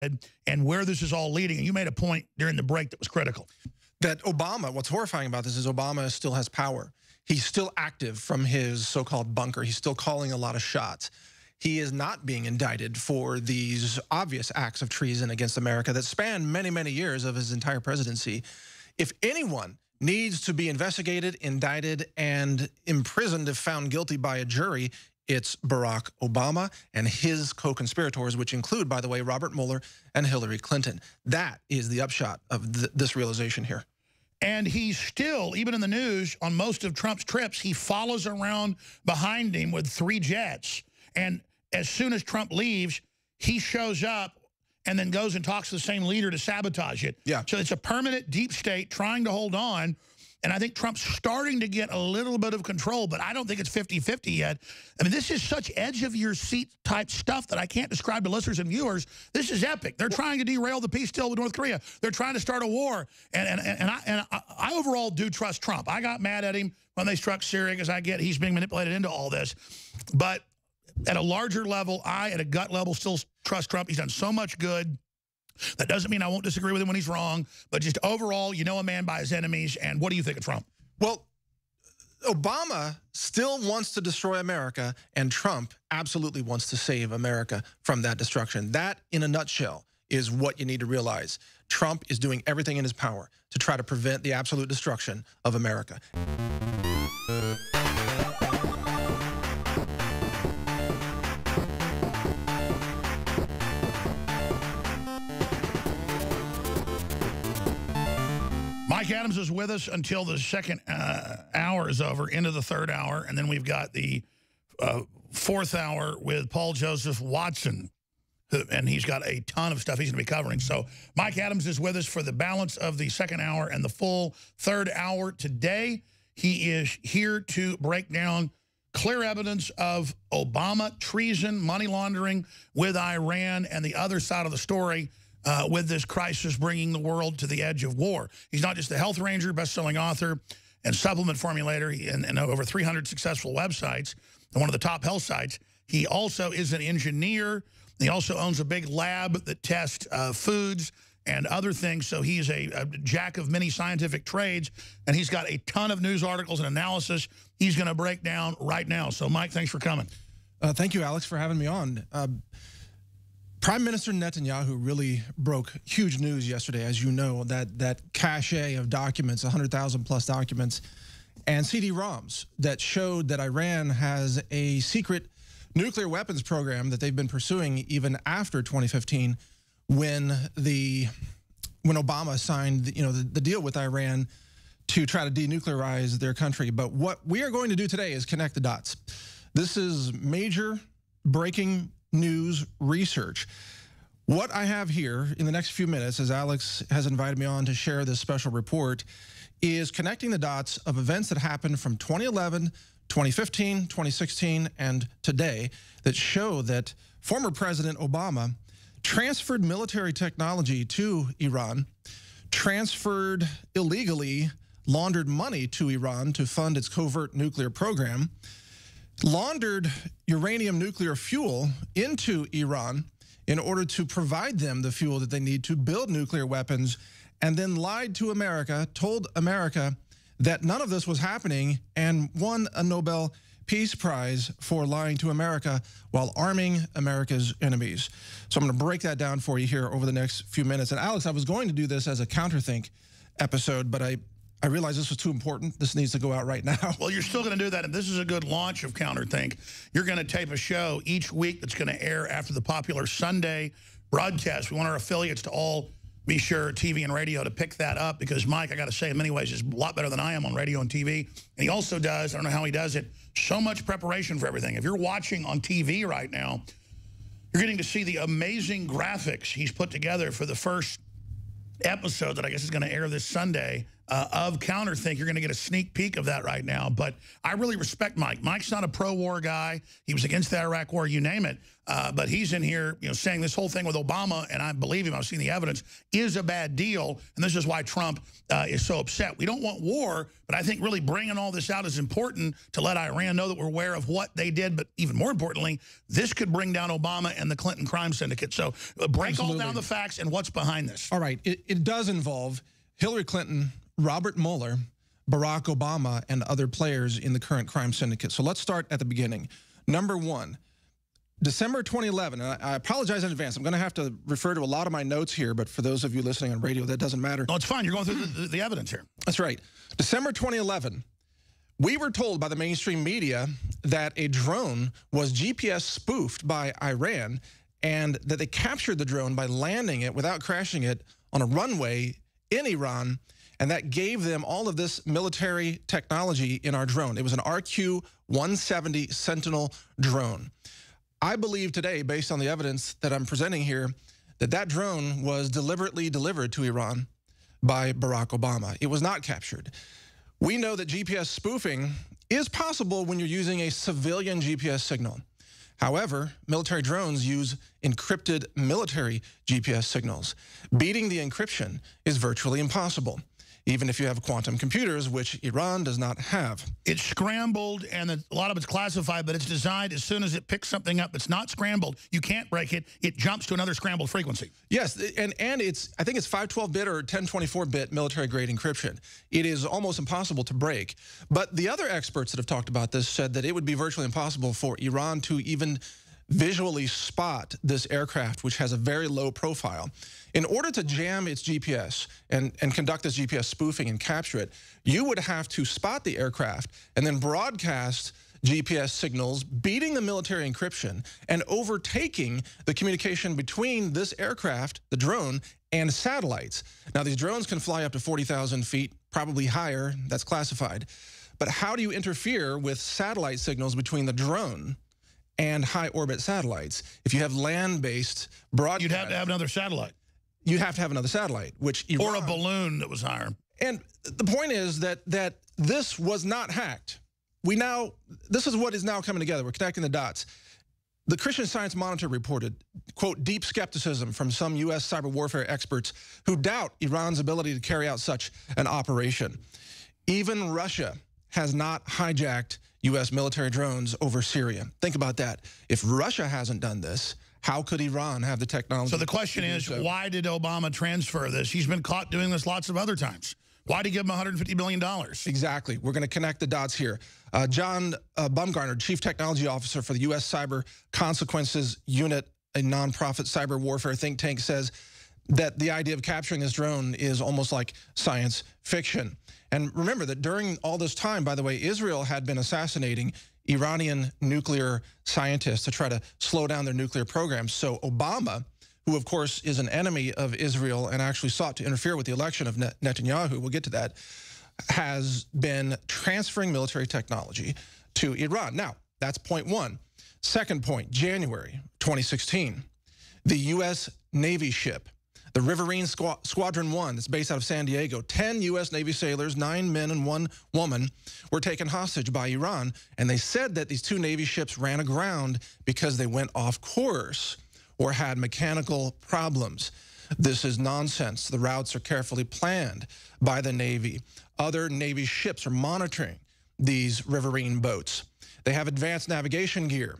and where this is all leading. And you made a point during the break that was critical. That Obama, what's horrifying about this is Obama still has power. He's still active from his so-called bunker. He's still calling a lot of shots. He is not being indicted for these obvious acts of treason against America that span many, many years of his entire presidency. If anyone needs to be investigated, indicted, and imprisoned if found guilty by a jury, it's Barack Obama and his co-conspirators, which include, by the way, Robert Mueller and Hillary Clinton. That is the upshot of this realization here. And he's still, even in the news, on most of Trump's trips, he follows around behind him with 3 jets. And as soon as Trump leaves, he shows up and then goes and talks to the same leader to sabotage it. Yeah. So it's a permanent deep state trying to hold on. And I think Trump's starting to get a little bit of control, but I don't think it's 50-50 yet. I mean, this is such edge-of-your-seat type stuff that I can't describe to listeners and viewers. This is epic. They're trying to derail the peace deal with North Korea. They're trying to start a war. And I overall do trust Trump. I got mad at him when they struck Syria because I get he's being manipulated into all this. But at a larger level, at a gut level, still trust Trump. He's done so much good. That doesn't mean I won't disagree with him when he's wrong, but just overall, you know a man by his enemies. And what do you think of Trump? Well, Obama still wants to destroy America, and Trump absolutely wants to save America from that destruction. That, in a nutshell, is what you need to realize. Trump is doing everything in his power to try to prevent the absolute destruction of America. Mike Adams is with us until the second hour is over, into the third hour. And then we've got the fourth hour with Paul Joseph Watson. And he's got a ton of stuff he's going to be covering. So Mike Adams is with us for the balance of the second hour and the full third hour today. He is here to break down clear evidence of Obama treason, money laundering with Iran, and the other side of the story with this crisis bringing the world to the edge of war. He's not just the health ranger, best-selling author, and supplement formulator, and over 300 successful websites, and one of the top health sites. He also is an engineer. He also owns a big lab that tests foods and other things. So he's a jack of many scientific trades, and he's got a ton of news articles and analysis he's going to break down right now. So, Mike, thanks for coming. Thank you, Alex, for having me on. Prime Minister Netanyahu really broke huge news yesterday, as you know, that cache of documents, 100,000 plus documents, and CD-ROMs that showed that Iran has a secret nuclear weapons program that they've been pursuing even after 2015, when Obama signed the deal with Iran to try to denuclearize their country. But what we are going to do today is connect the dots. This is major breaking news research. What I have here in the next few minutes, as Alex has invited me on to share this special report, is connecting the dots of events that happened from 2011, 2015, 2016, and today that show that former President Obama transferred military technology to Iran, transferred illegally laundered money to Iran to fund its covert nuclear program, laundered uranium nuclear fuel into Iran in order to provide them the fuel that they need to build nuclear weapons, and then lied to America, told America that none of this was happening, and won a Nobel Peace Prize for lying to America while arming America's enemies. So I'm going to break that down for you here over the next few minutes. And Alex, I was going to do this as a counterthink episode, but I realized this was too important. This needs to go out right now. Well, you're still going to do that, and this is a good launch of Counterthink. You're going to tape a show each week that's going to air after the popular Sunday broadcast. We want our affiliates to all be sure, TV and radio, to pick that up, because Mike, I got to say, in many ways, is a lot better than I am on radio and TV. And he also does, I don't know how he does it, so much preparation for everything. If you're watching on TV right now, you're getting to see the amazing graphics he's put together for the first episode that I guess is going to air this Sunday of counterthink. You're going to get a sneak peek of that right now. But I really respect Mike. Mike's not a pro-war guy. He was against the Iraq war, you name it. But he's in here, saying this whole thing with Obama, and I believe him, I've seen the evidence, is a bad deal. And this is why Trump is so upset. We don't want war, but I think really bringing all this out is important to let Iran know that we're aware of what they did. But even more importantly, this could bring down Obama and the Clinton crime syndicate. So break all down the facts and what's behind this. All right. It does involve Hillary Clinton, Robert Mueller, Barack Obama, and other players in the current crime syndicate. So let's start at the beginning. Number one, December 2011, and I apologize in advance. I'm going to have to refer to a lot of my notes here, but for those of you listening on radio, that doesn't matter. No, it's fine. You're going through the evidence here. That's right. December 2011, we were told by the mainstream media that a drone was GPS spoofed by Iran and that they captured the drone by landing it without crashing it on a runway in Iran, and that gave them all of this military technology in our drone. It was an RQ-170 Sentinel drone. I believe today, based on the evidence that I'm presenting here, that that drone was deliberately delivered to Iran by Barack Obama. It was not captured. We know that GPS spoofing is possible when you're using a civilian GPS signal. However, military drones use encrypted military GPS signals. Beating the encryption is virtually impossible, even if you have quantum computers, which Iran does not have. It's scrambled, and a lot of it's classified, but it's designed as soon as it picks something up that's not scrambled, you can't break it. It jumps to another scrambled frequency. Yes, and it's, I think it's 512-bit or 1024-bit military-grade encryption. It is almost impossible to break. But the other experts that have talked about this said that it would be virtually impossible for Iran to even visually spot this aircraft, which has a very low profile. In order to jam its GPS and conduct this GPS spoofing and capture it, you would have to spot the aircraft and then broadcast GPS signals, beating the military encryption and overtaking the communication between this aircraft, the drone, and satellites. Now, these drones can fly up to 40,000 feet, probably higher. That's classified. But how do you interfere with satellite signals between the drone and high-orbit satellites? If you have land-based broadcast, you'd have to have another satellite. You'd have to have another satellite, which Iran, or a balloon that was higher. And the point is that this was not hacked. This is what is now coming together. We're connecting the dots. The Christian Science Monitor reported, quote, deep skepticism from some U.S. cyber warfare experts who doubt Iran's ability to carry out such an operation. Even Russia has not hijacked U.S. military drones over Syria. Think about that. If Russia hasn't done this, how could Iran have the technology? So the question is, why did Obama transfer this? He's been caught doing this lots of other times. Why did he give him $150 billion? Exactly. We're going to connect the dots here. John Bumgarner, Chief Technology Officer for the U.S. Cyber Consequences Unit, a nonprofit cyber warfare think tank, says that the idea of capturing this drone is almost like science fiction. And remember that during all this time, by the way, Israel had been assassinating Iranian nuclear scientists to try to slow down their nuclear programs. So Obama, who of course is an enemy of Israel and actually sought to interfere with the election of Netanyahu, we'll get to that, has been transferring military technology to Iran. Now, that's point one. Second point, January 2016, the U.S. Navy ship, the Riverine Squadron 1, that's based out of San Diego, 10 U.S. Navy sailors, 9 men and 1 woman, were taken hostage by Iran. And they said that these 2 Navy ships ran aground because they went off course or had mechanical problems. This is nonsense. The routes are carefully planned by the Navy. Other Navy ships are monitoring these Riverine boats. They have advanced navigation gear.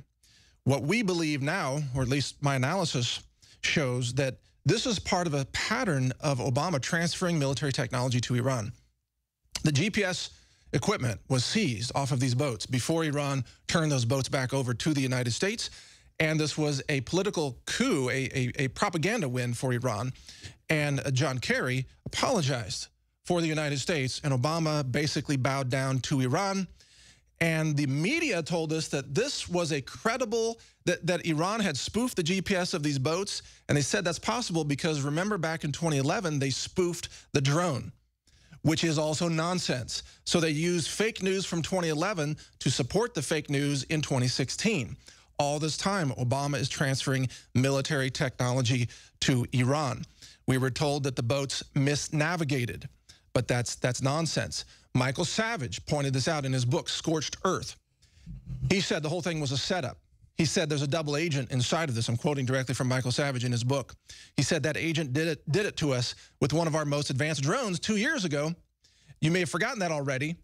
What we believe now, or at least my analysis shows, that this is part of a pattern of Obama transferring military technology to Iran. The GPS equipment was seized off of these boats before Iran turned those boats back over to the United States. And this was a political coup, a propaganda win for Iran. And John Kerry apologized for the United States, and Obama basically bowed down to Iran. And the media told us that this was a credible, that Iran had spoofed the GPS of these boats. And they said that's possible because, remember, back in 2011, they spoofed the drone, which is also nonsense. So they used fake news from 2011 to support the fake news in 2016. All this time, Obama is transferring military technology to Iran. We were told that the boats misnavigated. but that's nonsense. Michael Savage pointed this out in his book, Scorched Earth. He said the whole thing was a setup. He said there's a double agent inside of this. I'm quoting directly from Michael Savage in his book. He said that agent did it to us with one of our most advanced drones 2 years ago. You may have forgotten that already,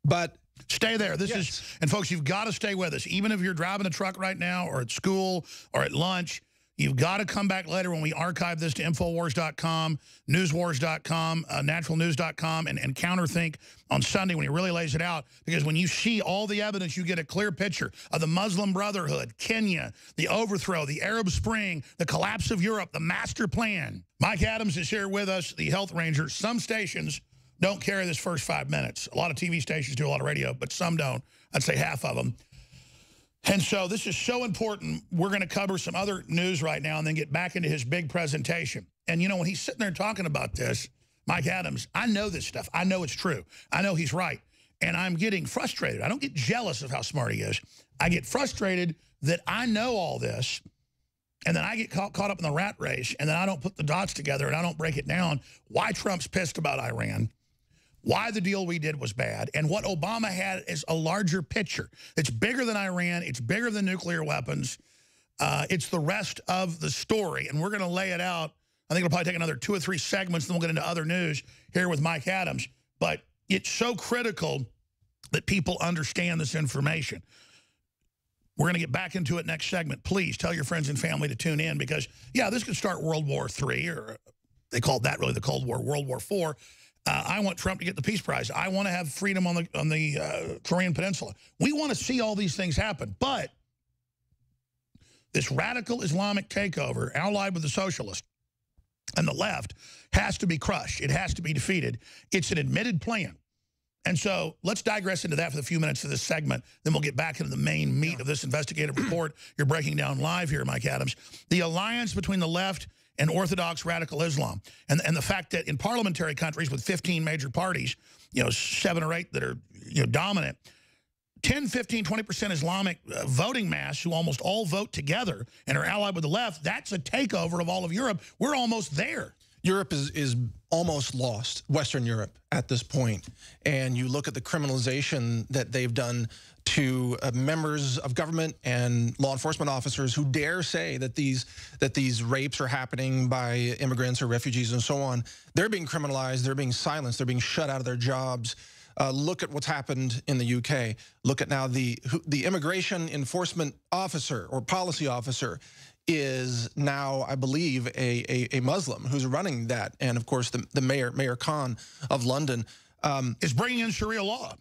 but stay there. This is, and folks, you've got to stay with us. Even if you're driving a truck right now or at school or at lunch, you've got to come back later when we archive this to Infowars.com, Newswars.com, naturalnews.com, and Counterthink on Sunday when he really lays it out. Because when you see all the evidence, you get a clear picture of the Muslim Brotherhood, Kenya, the overthrow, the Arab Spring, the collapse of Europe, the master plan. Mike Adams is here with us, the health ranger. Some stations don't carry this first 5 minutes. A lot of TV stations do a lot of radio, but some don't. I'd say half of them. And so this is so important. We're going to cover some other news right now and then get back into his big presentation. And, you know, when he's sitting there talking about this, Mike Adams, I know this stuff. I know it's true. I know he's right. And I'm getting frustrated. I don't get jealous of how smart he is. I get frustrated that I know all this, and then I get caught up in the rat race, and then I don't put the dots together and I don't break it down why Trump's pissed about Iran, why the deal we did was bad, and what Obama had is a larger picture. It's bigger than Iran. It's bigger than nuclear weapons. It's the rest of the story, and we're going to lay it out. I think it'll probably take another 2 or 3 segments, then we'll get into other news here with Mike Adams. But it's so critical that people understand this information. We're going to get back into it next segment. Please tell your friends and family to tune in because, yeah, this could start World War III, or they called that really the Cold War, World War IV. I want Trump to get the Peace Prize. I want to have freedom on the Korean Peninsula. We want to see all these things happen. But this radical Islamic takeover, allied with the socialists and the left, has to be crushed. It has to be defeated. It's an admitted plan. And so let's digress into that for the few minutes of this segment. Then we'll get back into the main meat of this investigative report you're breaking down live here, Mike Adams. The alliance between the left and Orthodox radical Islam. And the fact that in parliamentary countries with 15 major parties, you know, 7 or 8 that are, you know, dominant, 10, 15, 20% Islamic voting mass who almost all vote together and are allied with the left, that's a takeover of all of Europe. We're almost there. Europe is almost lost, Western Europe, at this point. And you look at the criminalization that they've done to members of government and law enforcement officers who dare say that these rapes are happening by immigrants or refugees and so on. They're being criminalized. They're being silenced. They're being shut out of their jobs. Look at what's happened in the UK. Look at now the immigration enforcement officer or policy officer is now, I believe, a Muslim who's running that. And of course, the Mayor Khan of London is bringing in Sharia law.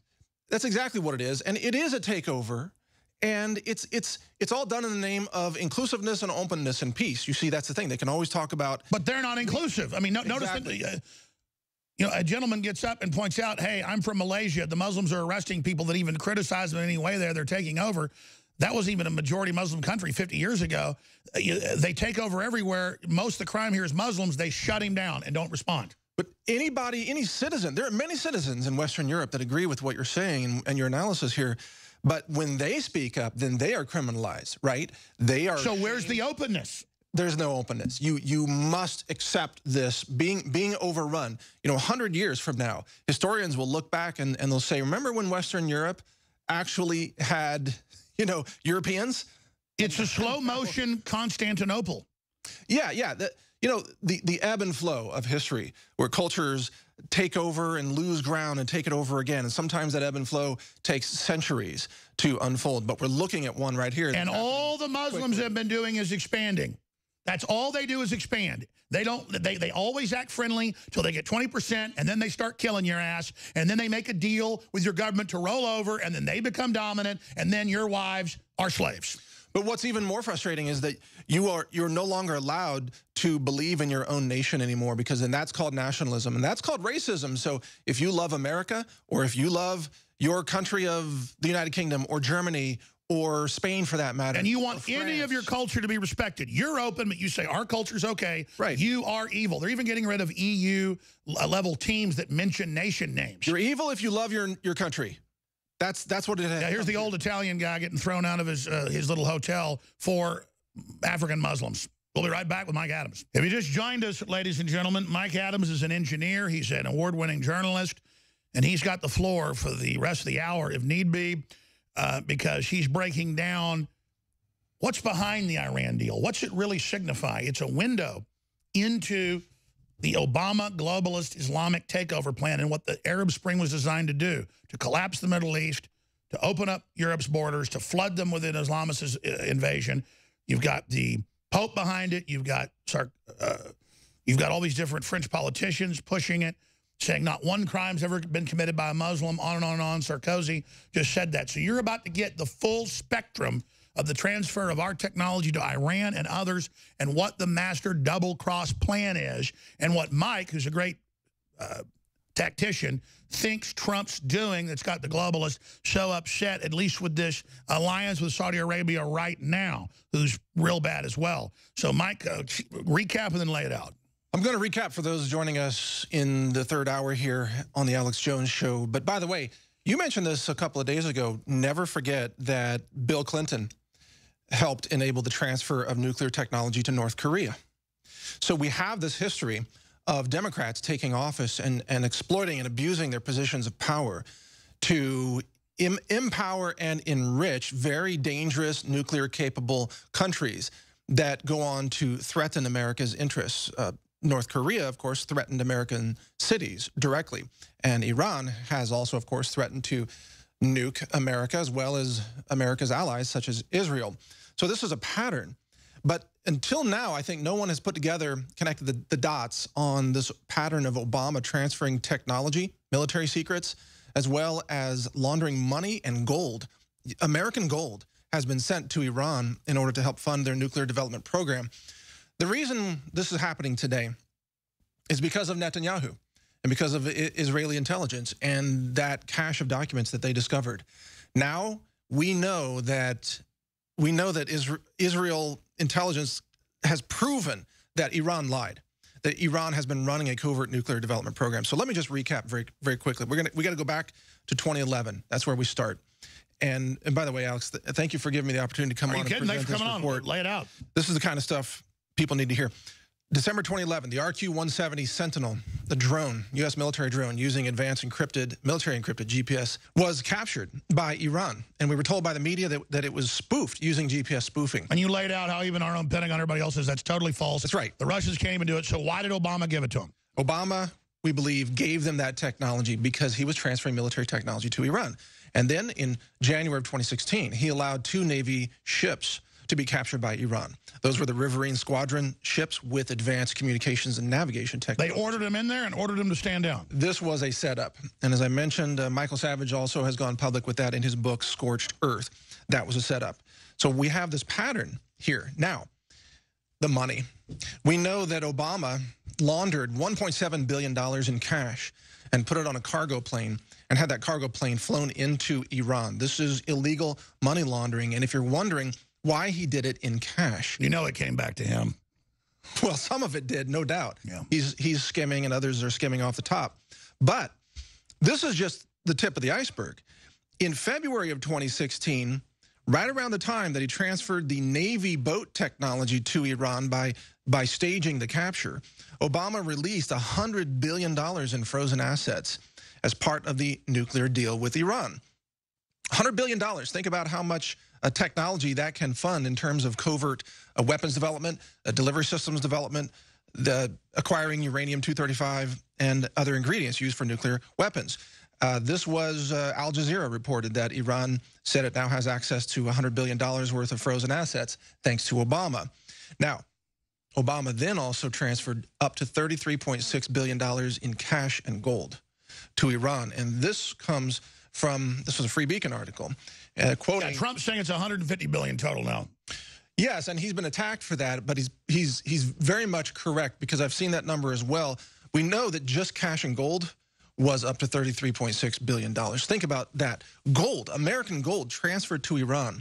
That's exactly what it is. And it is a takeover. And it's all done in the name of inclusiveness and openness and peace. You see, that's the thing. They can always talk about. But they're not inclusive. I mean, notice that, you know, a gentleman gets up and points out, hey, I'm from Malaysia. The Muslims are arresting people that even criticize them in any way there. They're taking over. That was even a majority Muslim country 50 years ago. They take over everywhere. Most of the crime here is Muslims. They shut him down and don't respond. But anybody, any citizen, there are many citizens in Western Europe that agree with what you're saying and your analysis here. But when they speak up, then they are criminalized, right? They are. So where's the openness? There's no openness. You must accept this being overrun. You know, 100 years from now, historians will look back and they'll say, remember when Western Europe actually had, you know, Europeans? It's a slow motion Constantinople. Yeah. You know, the ebb and flow of history where cultures take over and lose ground and take it over again. And sometimes that ebb and flow takes centuries to unfold. But we're looking at one right here. And all the Muslims have been doing is expanding. That's all they do is expand. They always act friendly till they get 20%, and then they start killing your ass, and then they make a deal with your government to roll over, and then they become dominant, and then your wives are slaves. But what's even more frustrating is that you're no longer allowed to believe in your own nation anymore, because then that's called nationalism and that's called racism. So if you love America, or if you love your country of the United Kingdom or Germany or Spain for that matter, and you want any of your culture to be respected, you're open, but you say our culture's okay, right? You are evil. They're even getting rid of EU level teams that mention nation names. You're evil if you love your country. That's what it is. Yeah, here's the old Italian guy getting thrown out of his little hotel for African Muslims. We'll be right back with Mike Adams. If you just joined us, ladies and gentlemen, Mike Adams is an engineer. He's an award-winning journalist, and he's got the floor for the rest of the hour if need be, because he's breaking down what's behind the Iran deal. What's it really signify? It's a window into the Obama globalist Islamic takeover plan and what the Arab Spring was designed to do, to collapse the Middle East, to open up Europe's borders, to flood them with an Islamist invasion. You've got the Pope behind it. You've got all these different French politicians pushing it, saying not one crime's ever been committed by a Muslim, on and on and on. Sarkozy just said that. So you're about to get the full spectrum of the transfer of our technology to Iran and others, and what the master double-cross plan is, and what Mike, who's a great tactician, thinks Trump's doing that's got the globalists so upset, at least with this alliance with Saudi Arabia right now, who's real bad as well. So, Mike, recap and then lay it out. I'm going to recap for those joining us in the third hour here on the Alex Jones Show. But by the way, you mentioned this a couple of days ago. Never forget that Bill Clinton helped enable the transfer of nuclear technology to North Korea. So we have this history of Democrats taking office and exploiting and abusing their positions of power to empower and enrich very dangerous nuclear-capable countries that go on to threaten America's interests. North Korea, of course, threatened American cities directly. And Iran has also, of course, threatened to nuke America as well as America's allies, such as Israel. So this is a pattern. But until now, I think no one has connected the dots on this pattern of Obama transferring technology, military secrets, as well as laundering money and gold. American gold has been sent to Iran in order to help fund their nuclear development program. The reason this is happening today is because of Netanyahu and because of Israeli intelligence and that cache of documents that they discovered. Now we know that Israel intelligence has proven that Iran lied, that Iran has been running a covert nuclear development program. So let me just recap very, very quickly. We got to go back to 2011. That's where we start. And by the way, Alex, thank you for giving me the opportunity to come on and present this report. Lay it out. This is the kind of stuff people need to hear. December 2011, the RQ-170 Sentinel, the drone, U.S. military drone using advanced military encrypted GPS, was captured by Iran. And we were told by the media that it was spoofed using GPS spoofing. And you laid out how even our own Pentagon, everybody else says that's totally false. That's right. The Russians can't even do it. So why did Obama give it to them? Obama, we believe, gave them that technology because he was transferring military technology to Iran. And then in January of 2016, he allowed 2 Navy ships to be captured by Iran. Those were the Riverine Squadron ships with advanced communications and navigation technology. They ordered them in there and ordered them to stand down. This was a setup. And as I mentioned, Michael Savage also has gone public with that in his book, Scorched Earth. That was a setup. So we have this pattern here. Now, the money. We know that Obama laundered $1.7 billion in cash and put it on a cargo plane and had that cargo plane flown into Iran. This is illegal money laundering. And if you're wondering why he did it in cash, you know it came back to him. Well, some of it did, no doubt. Yeah. He's skimming and others are skimming off the top. But this is just the tip of the iceberg. In February of 2016, right around the time that he transferred the Navy boat technology to Iran by staging the capture, Obama released $100 billion in frozen assets as part of the nuclear deal with Iran. $100 billion. Think about how much technology that can fund in terms of covert weapons development, delivery systems development, the acquiring uranium-235 and other ingredients used for nuclear weapons. This was Al Jazeera reported that Iran said it now has access to $100 billion worth of frozen assets thanks to Obama. Now, Obama then also transferred up to $33.6 billion in cash and gold to Iran. And this comes from, this was a Free Beacon article, quoting... Yeah, Trump's saying it's $150 billion total now. Yes, and he's been attacked for that, but he's very much correct because I've seen that number as well. We know that just cash and gold was up to $33.6 billion. Think about that. Gold, American gold, transferred to Iran.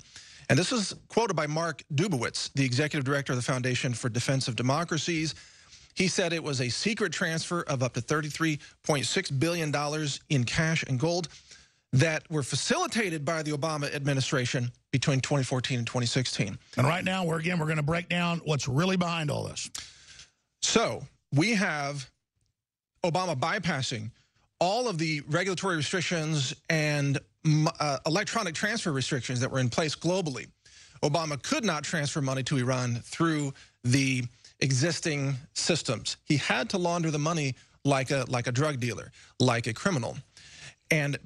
And this is quoted by Mark Dubowitz, the executive director of the Foundation for Defense of Democracies. He said it was a secret transfer of up to $33.6 billion in cash and gold. that were facilitated by the Obama administration between 2014 and 2016. And right now, we're going to break down what's really behind all this. So we have Obama bypassing all of the regulatory restrictions and electronic transfer restrictions that were in place globally. Obama could not transfer money to Iran through the existing systems. He had to launder the money like a drug dealer, like a criminal. And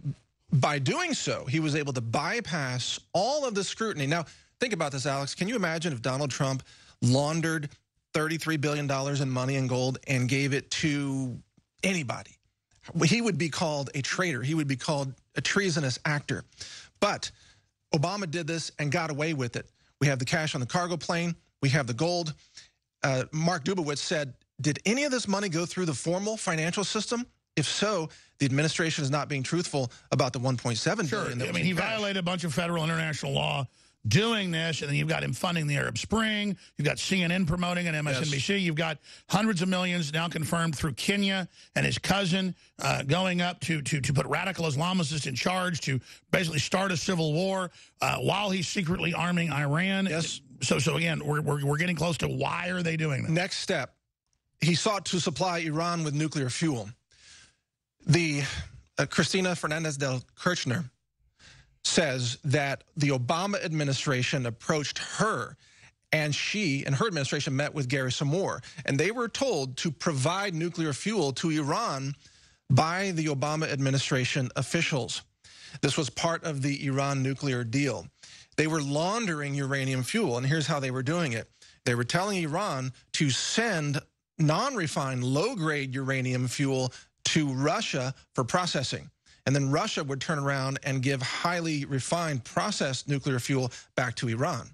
by doing so, he was able to bypass all of the scrutiny. Now, think about this, Alex. Can you imagine if Donald Trump laundered $33 billion in money and gold and gave it to anybody? He would be called a traitor. He would be called a treasonous actor. But Obama did this and got away with it. We have the cash on the cargo plane. We have the gold. Mark Dubowitz said, did any of this money go through the formal financial system? If so, the administration is not being truthful about the $1.7 billion. I mean, he violated a bunch of federal and international law doing this, and then you've got him funding the Arab Spring. You've got CNN promoting it, MSNBC. Yes. You've got hundreds of millions now confirmed through Kenya and his cousin going up to put radical Islamists in charge to basically start a civil war while he's secretly arming Iran. Yes. So again, we're getting close to why are they doing that? Next step, he sought to supply Iran with nuclear fuel. The Cristina Fernandez del Kirchner says that the Obama administration approached her, and she and her administration met with Gary Samore, and they were told to provide nuclear fuel to Iran by the Obama administration officials. This was part of the Iran nuclear deal. They were laundering uranium fuel, and here's how they were doing it. They were telling Iran to send non-refined, low-grade uranium fuel to Russia for processing. And then Russia would turn around and give highly refined processed nuclear fuel back to Iran.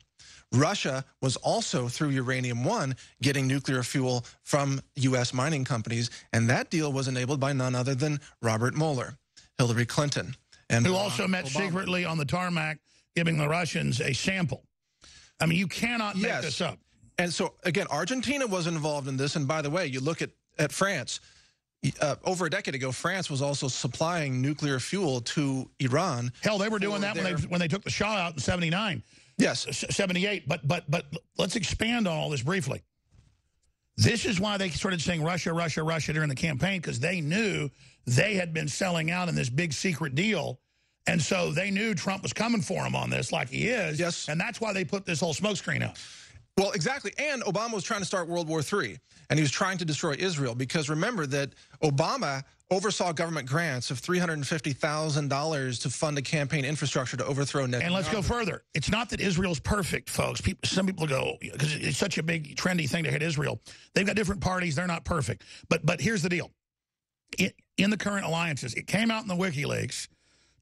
Russia was also, through Uranium One, getting nuclear fuel from U.S. mining companies, and that deal was enabled by none other than Robert Mueller, Hillary Clinton, and who also met Obama. Secretly on the tarmac, giving the Russians a sample. I mean, you cannot make this up. And so, again, Argentina was involved in this, and by the way, you look at France. Over a decade ago, France was also supplying nuclear fuel to Iran. Hell, they were doing that when they took the Shah out in '79. Yes, 78. But let's expand on all this briefly. This is why they started saying Russia, Russia, Russia during the campaign, because they knew they had been selling out in this big secret deal, and so they knew Trump was coming for them on this, like he is. Yes, and that's why they put this whole smokescreen out. Well, exactly. And Obama was trying to start World War III, and he was trying to destroy Israel, because remember that Obama oversaw government grants of $350,000 to fund a campaign infrastructure to overthrow Netanyahu. And let's go further. It's not that Israel's perfect, folks. Some people go, because it's such a big, trendy thing to hate Israel. They've got different parties. They're not perfect. But here's the deal. In the current alliances, it came out in the WikiLeaks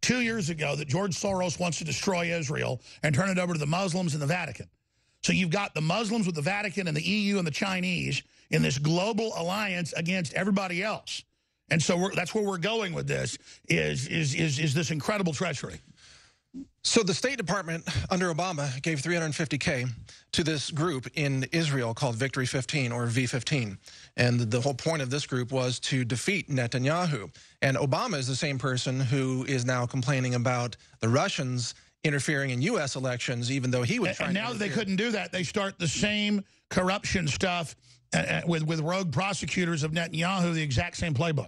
2 years ago that George Soros wants to destroy Israel and turn it over to the Muslims and the Vatican. So you've got the Muslims with the Vatican and the EU and the Chinese in this global alliance against everybody else. And so that's where we're going with this, is this incredible treachery. So the State Department under Obama gave $350K to this group in Israel called Victory 15 or V15. And the whole point of this group was to defeat Netanyahu. And Obama is the same person who is now complaining about the Russians interfering in U.S. elections, even though he was trying to. And now that they couldn't do that, they start the same corruption stuff with rogue prosecutors of Netanyahu, the exact same playbook.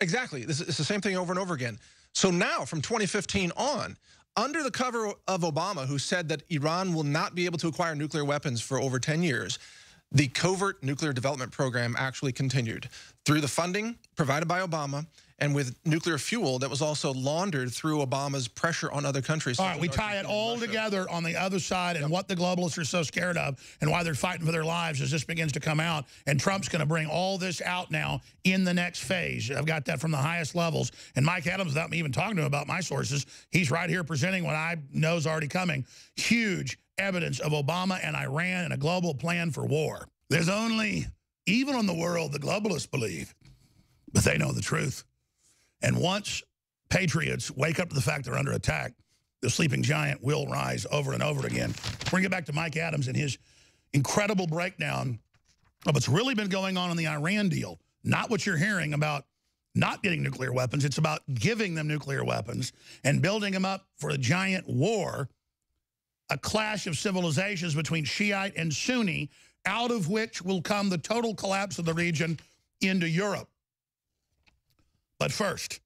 Exactly. It's the same thing over and over again. So now, from 2015 on, under the cover of Obama, who said that Iran will not be able to acquire nuclear weapons for over 10 years, the covert nuclear development program actually continued through the funding provided by Obama and with nuclear fuel that was also laundered through Obama's pressure on other countries. All right, we tie it all together on the other side, and what the globalists are so scared of and why they're fighting for their lives as this begins to come out. And Trump's going to bring all this out now in the next phase. I've got that from the highest levels. And Mike Adams, without me even talking to him about my sources, he's right here presenting what I know is already coming. Huge evidence of Obama and Iran and a global plan for war. There's only evil in the world the globalists believe, but they know the truth. And once patriots wake up to the fact they're under attack, the sleeping giant will rise over and over again. We're going to get back to Mike Adams and his incredible breakdown of what's really been going on in the Iran deal, not what you're hearing about not getting nuclear weapons. It's about giving them nuclear weapons and building them up for a giant war, a clash of civilizations between Shiite and Sunni, out of which will come the total collapse of the region into Europe. But first,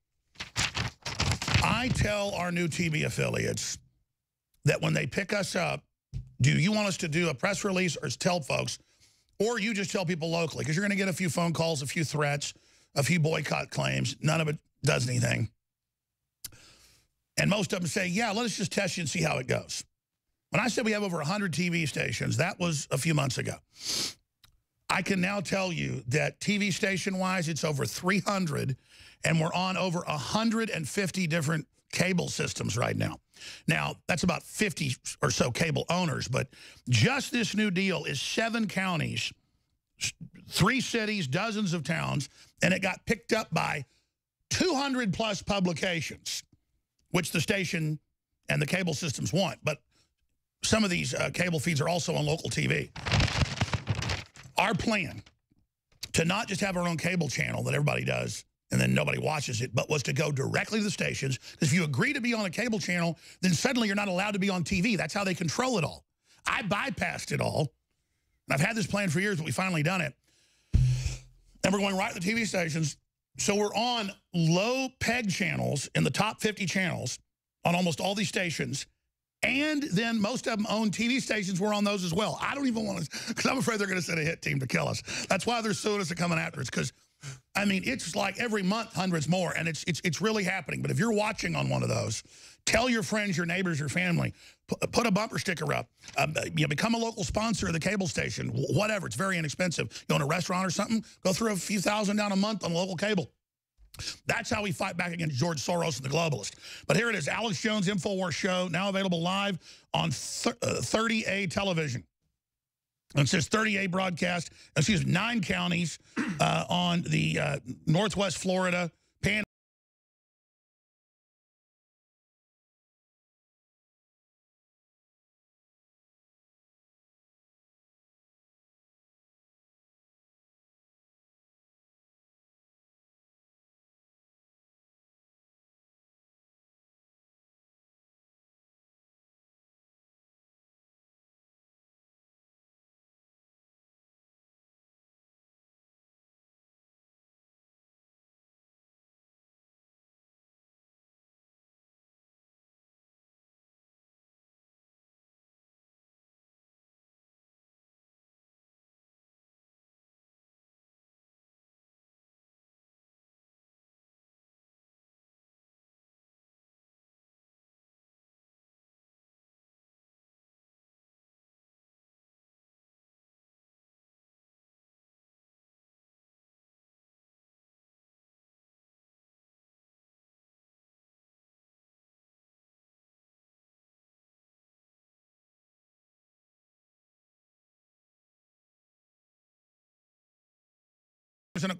I tell our new TV affiliates that when they pick us up, do you want us to do a press release or tell folks, or you just tell people locally? Because you're going to get a few phone calls, a few threats, a few boycott claims. None of it does anything. And most of them say, yeah, let us just test you and see how it goes. When I said we have over 100 TV stations, that was a few months ago. I can now tell you that TV station-wise, it's over 300, and we're on over 150 different cable systems right now. Now, that's about 50 or so cable owners, but just this new deal is 7 counties, 3 cities, dozens of towns, and it got picked up by 200-plus publications, which the station and the cable systems want. But some of these cable feeds are also on local TV. Our plan to not just have our own cable channel that everybody does and then nobody watches it, but was to go directly to the stations. Because if you agree to be on a cable channel, then suddenly you're not allowed to be on TV. That's how they control it all. I bypassed it all. And I've had this plan for years, but we finally done it. And we're going right to the TV stations. So we're on low peg channels in the top 50 channels on almost all these stations. And then most of them own TV stations. We're on those as well. I don't even want to, because I'm afraid they're going to send a hit team to kill us. That's why they're suing us and coming after us. Because, I mean, it's like every month, hundreds more. And it's really happening. But if you're watching on one of those, tell your friends, your neighbors, your family. Put a bumper sticker up. Become a local sponsor of the cable station. Whatever. It's very inexpensive. You own a restaurant or something, go through a few thousand down a month on local cable. That's how we fight back against George Soros and the globalists. But here it is, Alex Jones InfoWars Show, now available live on 30A television. And it says 30A broadcast, 9 counties on the Northwest Florida, Pan.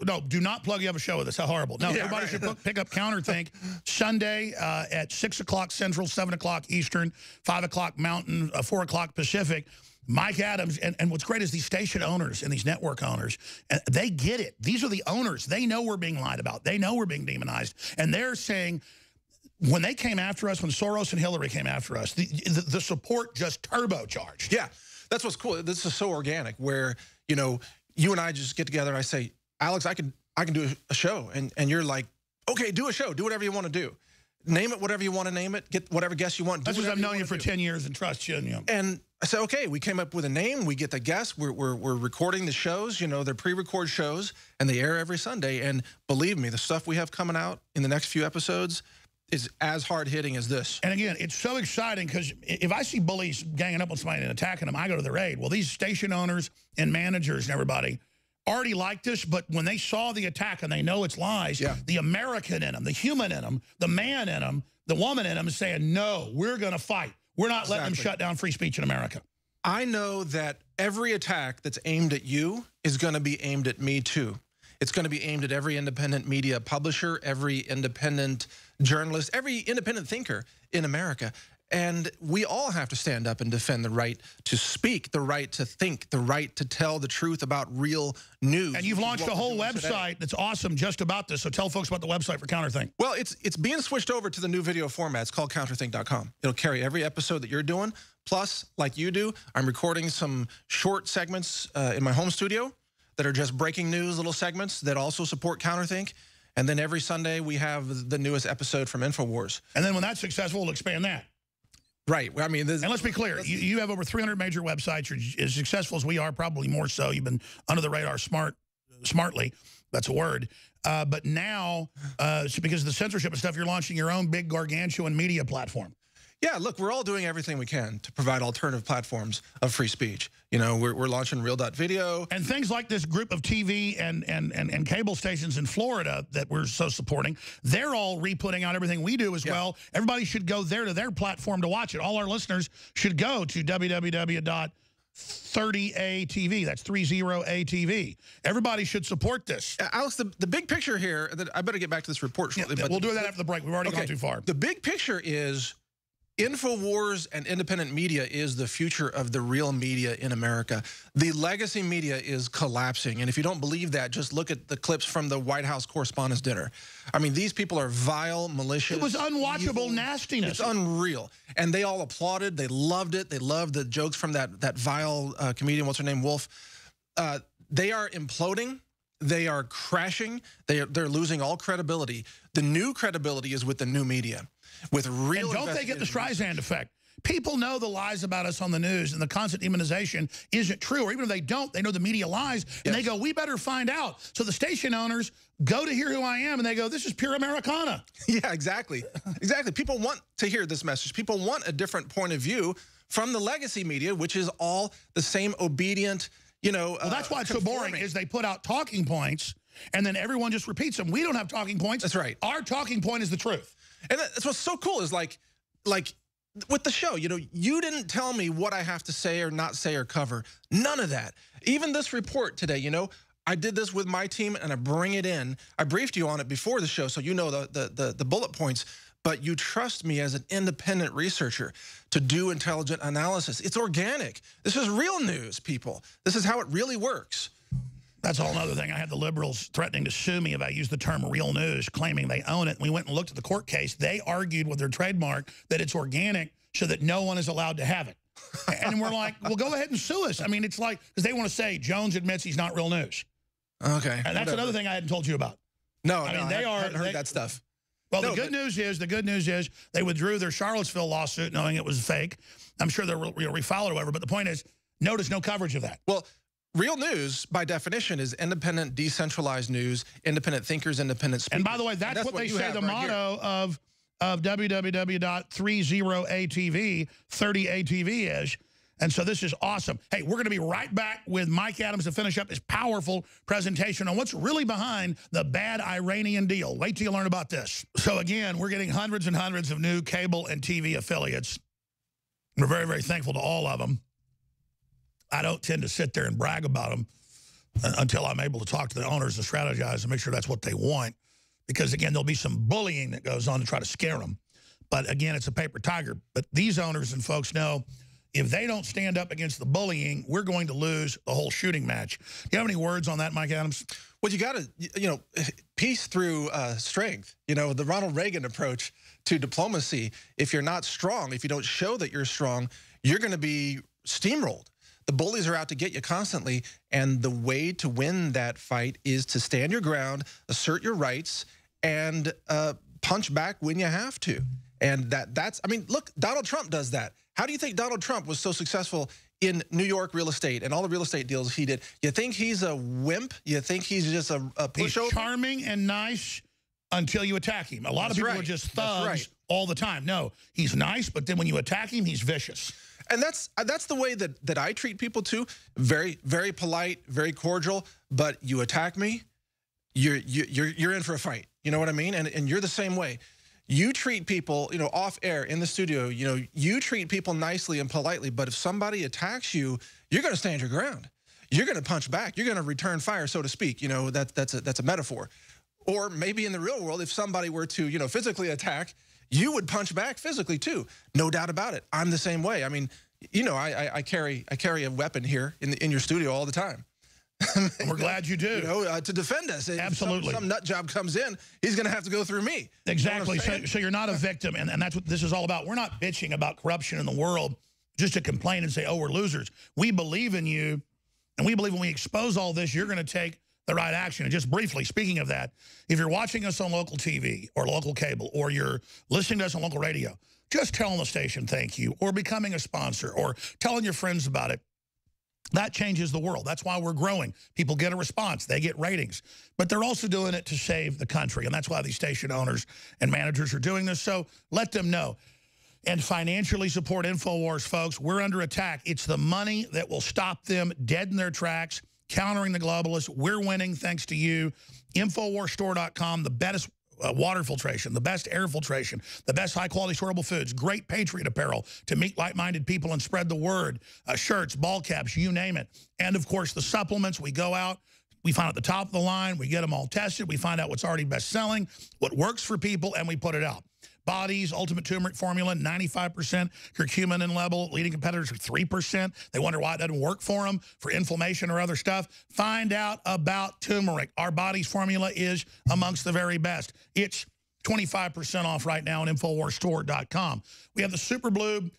No, do not plug. You have a show with us. How horrible. No, yeah, everybody should pick up Counterthink Sunday at 6 o'clock Central, 7 o'clock Eastern, 5 o'clock Mountain, 4 o'clock Pacific. Mike Adams, and what's great is these station owners and these network owners, and they get it. These are the owners. They know we're being lied about. They know we're being demonized. And they're saying, when they came after us, when Soros and Hillary came after us, the support just turbocharged. Yeah, that's what's cool. This is so organic where, you know, you and I just get together and I say, Alex, I can do a show. And you're like, okay, do a show. Do whatever you want to do. Name it whatever you want to name it. Get whatever guest you want. That's because I've known you for 10 years and trust you. And I said, okay, we came up with a name. We get the guests. We're recording the shows. You know, they're pre-record shows, and they air every Sunday. And believe me, the stuff we have coming out in the next few episodes is as hard-hitting as this. And again, it's so exciting because if I see bullies ganging up on somebody and attacking them, I go to their aid. Well, these station owners and managers and everybody already liked us, but when they saw the attack and they know it's lies, yeah, the American in them, the human in them, the man in them, the woman in them is saying, no, we're going to fight. We're not letting them shut down free speech in America. I know that every attack that's aimed at you is going to be aimed at me too. It's going to be aimed at every independent media publisher, every independent journalist, every independent thinker in America. And we all have to stand up and defend the right to speak, the right to think, the right to tell the truth about real news. And you've launched a whole website that's awesome just about this. So tell folks about the website for Counterthink. Well, it's being switched over to the new video format. It's called counterthink.com. It'll carry every episode that you're doing. Plus, like you do, I'm recording some short segments in my home studio that are just breaking news, little segments that also support Counterthink. And then every Sunday, we have the newest episode from InfoWars. And then when that's successful, we'll expand that. Right. I mean, and let's be clear. You have over 300 major websites. You're as successful as we are, probably more so. You've been under the radar smartly. That's a word. But now, because of the censorship and stuff, you're launching your own big gargantuan media platform. Yeah, look, we're all doing everything we can to provide alternative platforms of free speech. You know, we're launching Real.video. And things like this group of TV and cable stations in Florida that we're so supporting, they're all re-putting out everything we do as well. Everybody should go there to their platform to watch it. All our listeners should go to www.30ATV. That's 30ATV. Everybody should support this. Alex, the big picture here, I better get back to this report shortly. But we'll do that after the break. We've already gone too far. The big picture is InfoWars and independent media is the future of the real media in America. The legacy media is collapsing. And if you don't believe that, just look at the clips from the White House Correspondents' Dinner. I mean, these people are vile, malicious. It was unwatchable evil nastiness. It's unreal. And they all applauded. They loved it. They loved the jokes from that vile comedian, what's her name, Wolf. They are imploding. They are crashing. They're losing all credibility. The new credibility is with the new media. With real, and don't they get the Streisand effect? People know the lies about us on the news, and the constant demonization isn't true. Or even if they don't, they know the media lies, and they go, we better find out. So the station owners go to Hear Who I Am, and they go, this is pure Americana. Yeah, exactly. Exactly. People want to hear this message. People want a different point of view from the legacy media, which is all the same obedient, you know. Well, that's why it's so boring, is they put out talking points, and then everyone just repeats them. We don't have talking points. That's right. Our talking point is the truth. And that's what's so cool is like with the show, you know, you didn't tell me what I have to say or not say or cover. None of that. Even this report today, you know, I did this with my team and I bring it in. I briefed you on it before the show, so you know the bullet points. But you trust me as an independent researcher to do intelligent analysis. It's organic. This is real news, people. This is how it really works. That's a whole other thing. I had the liberals threatening to sue me if I used the term real news, claiming they own it. We went and looked at the court case. They argued with their trademark that it's organic so that no one is allowed to have it. And we're like, well, go ahead and sue us. I mean, it's like, because they want to say Jones admits he's not real news. Okay. And that's another thing I hadn't told you about. No, I hadn't heard that stuff. Well, the good news is they withdrew their Charlottesville lawsuit knowing it was fake. I'm sure they'll refile it or whatever. But the point is, notice no coverage of that. Well, real news, by definition, is independent, decentralized news, independent thinkers, independent speakers. And by the way, that's what they say the motto of www.30ATV, 30ATV is. And so this is awesome. Hey, we're going to be right back with Mike Adams to finish up his powerful presentation on what's really behind the bad Iranian deal. Wait till you learn about this. So again, we're getting hundreds and hundreds of new cable and TV affiliates. We're very, very thankful to all of them. I don't tend to sit there and brag about them until I'm able to talk to the owners and strategize and make sure that's what they want. Because, again, there'll be some bullying that goes on to try to scare them. But, again, it's a paper tiger. But these owners and folks know if they don't stand up against the bullying, we're going to lose the whole shooting match. Do you have any words on that, Mike Adams? Well, you got to, you know, peace through strength. You know, the Ronald Reagan approach to diplomacy. If you're not strong, if you don't show that you're strong, you're going to be steamrolled. The bullies are out to get you constantly, and the way to win that fight is to stand your ground, assert your rights, and punch back when you have to. And that's, I mean, look, Donald Trump does that. How do you think Donald Trump was so successful in New York real estate and all the real estate deals he did? You think he's a wimp? You think he's just a pushover? He's charming and nice until you attack him. A lot of people are just thugs all the time. No, he's nice, but then when you attack him, he's vicious. And that's the way that I treat people too. Very, very polite, very cordial. But you attack me, you're in for a fight. You know what I mean? And you're the same way. You treat people, you know, off air in the studio. You know, you treat people nicely and politely. But if somebody attacks you, you're going to stand your ground. You're going to punch back. You're going to return fire, so to speak. You know, that's a metaphor. Or maybe in the real world, if somebody were to, you know, physically attack, you would punch back physically too. No doubt about it. I'm the same way. I mean, you know, I carry a weapon here in your studio all the time. We're glad you do. You know, to defend us. Absolutely. If some nut job comes in, he's going to have to go through me. Exactly. You know what I'm saying? So you're not a victim, and that's what this is all about. We're not bitching about corruption in the world just to complain and say, oh, we're losers. We believe in you, and we believe when we expose all this, you're going to take the right action. And just briefly, speaking of that, if you're watching us on local TV or local cable, or you're listening to us on local radio, just telling the station thank you, or becoming a sponsor, or telling your friends about it. That changes the world. That's why we're growing. People get a response. They get ratings. But they're also doing it to save the country. And that's why these station owners and managers are doing this. So let them know. And financially support InfoWars, folks. We're under attack. It's the money that will stop them dead in their tracks, countering the globalists. We're winning thanks to you. InfoWarsStore.com, the best water filtration, the best air filtration, the best high-quality storable foods, great Patriot apparel to meet like-minded people and spread the word, shirts, ball caps, you name it. And, of course, the supplements. We go out, we find out the top of the line, we get them all tested, we find out what's already best-selling, what works for people, and we put it out. Bodies, Ultimate Turmeric Formula, 95% curcumin level. Leading competitors are 3%. They wonder why it doesn't work for them, for inflammation or other stuff. Find out about turmeric. Our Body's formula is amongst the very best. It's 25% off right now on InfoWarsStore.com. We have the Super Blue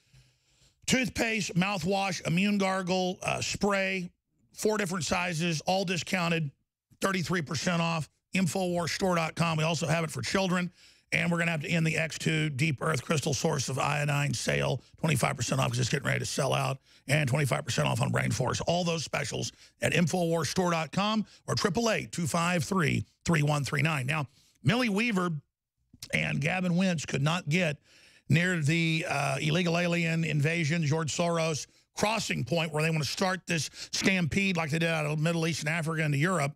toothpaste, mouthwash, immune gargle, spray, 4 different sizes, all discounted, 33% off. InfoWarsStore.com. We also have it for children. And we're going to have to end the X2 Deep Earth Crystal Source of Iodine sale, 25% off because it's getting ready to sell out, and 25% off on Brain Force. All those specials at InfoWarsStore.com or 888-253-3139. Now, Millie Weaver and Gavin Wentz could not get near the illegal alien invasion, George Soros crossing point where they want to start this stampede like they did out of the Middle East and Africa into Europe.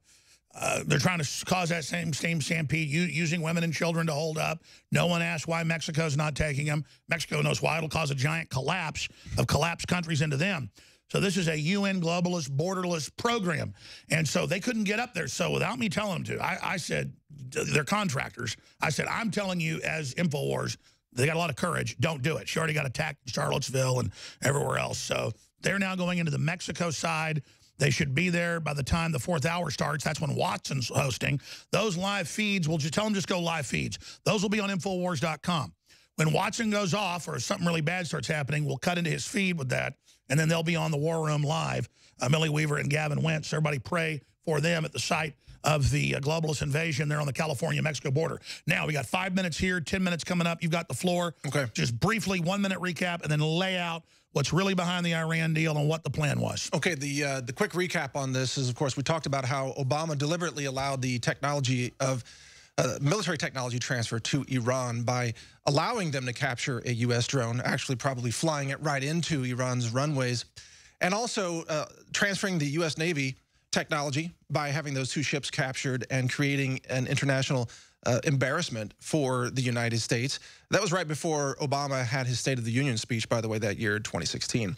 They're trying to cause that same stampede, using women and children to hold up. No one asked why Mexico's not taking them. Mexico knows why. It'll cause a giant collapse of collapsed countries into them. So this is a UN globalist, borderless program. And so they couldn't get up there. So without me telling them to, I said, they're contractors. I said, I'm telling you as InfoWars, they got a lot of courage. Don't do it. She already got attacked in Charlottesville and everywhere else. So they're now going into the Mexico side. They should be there by the time the 4th hour starts. That's when Watson's hosting. Those live feeds, we'll just tell them just go live feeds. Those will be on InfoWars.com. When Watson goes off or something really bad starts happening, we'll cut into his feed with that, and then they'll be on the War Room live. Millie Weaver and Gavin Wentz. Everybody pray for them at the site of the globalist invasion there on the California-Mexico border. Now, we got 5 minutes here, 10 minutes coming up. You've got the floor. Okay. Just briefly, 1 minute recap, and then lay out what's really behind the Iran deal and what the plan was. Okay, the quick recap on this is, of course, we talked about how Obama deliberately allowed the technology of military technology transfer to Iran by allowing them to capture a U.S. drone, actually probably flying it right into Iran's runways, and also transferring the U.S. Navy technology by having those 2 ships captured and creating an international embarrassment for the United States. That was right before Obama had his State of the Union speech, by the way, that year, 2016.